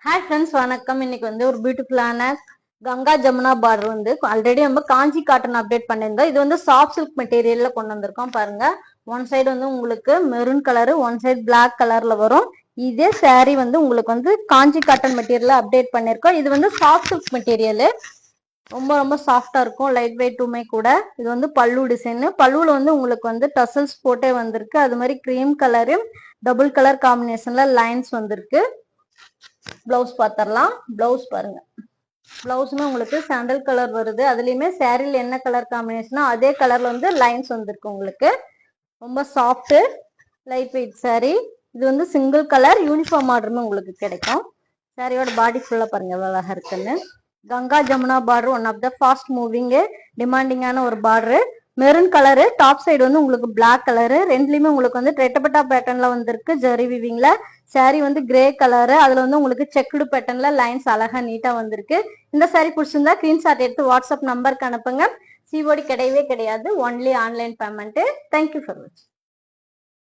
Hi friends, வணக்கம். இன்னைக்கு வந்து ஒரு பியூட்டிஃபுல்லான கங்கா ஜமுனா பார்டர் வந்து ஆல்ரெடி நம்ம காஞ்சி காட்டன் அப்டேட் பண்ணியிருந்தோம். இது வந்து சாஃப்ட் சில்க் மெட்டீரியல்ல கொண்டு வந்திருக்கோம். பாருங்க, ஒன் சைடு வந்து உங்களுக்கு maroon colour, one side black கலர்ல வரும். இதே சாரீ வந்து உங்களுக்கு வந்து காஞ்சி காட்டன் மெட்டீரியல்ல அப்டேட் பண்ணிருக்கோம். இது வந்து சாஃப்ட் சில்க் மெட்டீரியல், ரொம்ப ரொம்ப சாஃப்டா இருக்கும், லைட் வெயிட்டுமே கூட. இது வந்து பல்லு டிசைன். பல்லுல வந்து உங்களுக்கு வந்து டசல்ஸ் போட்டே வந்திருக்கு. அது மாதிரி கிரீம் கலரு டபுள் கலர் காம்பினேஷன்ல லைன்ஸ் வந்திருக்கு. பிளவுஸ் பாத்திரலாம். பிளவுஸ் பாருங்க, பிளவுஸ்மே உங்களுக்கு சாண்டல் கலர் வருது. அதுலயுமே சாரில என்ன கலர் காம்பினேஷனோ அதே கலர்ல வந்து லைன்ஸ் வந்திருக்கு. உங்களுக்கு ரொம்ப சாஃப்ட் லைட் வெயிட் சாரி. இது வந்து சிங்கிள் கலர் யூனிஃபார்ம் ஆர்டருமே உங்களுக்கு கிடைக்கும். சாரியோட பாடி ஃபுல்லா பாருங்க எவ்வளவு அழகா இருக்குன்னு. Ganga Jamuna border one of the fast moving டிமாண்டிங்கான ஒரு border. Maroon colour, top side வந்து உங்களுக்கு பிளாக் கலரு. ரெண்டுலயுமே உங்களுக்கு வந்து ரெட்டப்பட்டா பேட்டர்ன்ல வந்திருக்கு ஜரி விவிங்ல. சாரி வந்து கிரே கலரு, அதுல வந்து உங்களுக்கு செக்குடு பேட்டர்ன்ல லைன்ஸ் அழகா நீட்டா வந்திருக்கு. இந்த சாரி பிடிச்சிருந்தா ஸ்கிரீன்ஷாட் எடுத்து வாட்ஸ்அப் நம்பருக்கு அனுப்புங்க. சிஓடி கிடையவே கிடையாது, only online payment. Thank you for வாட்சிங்.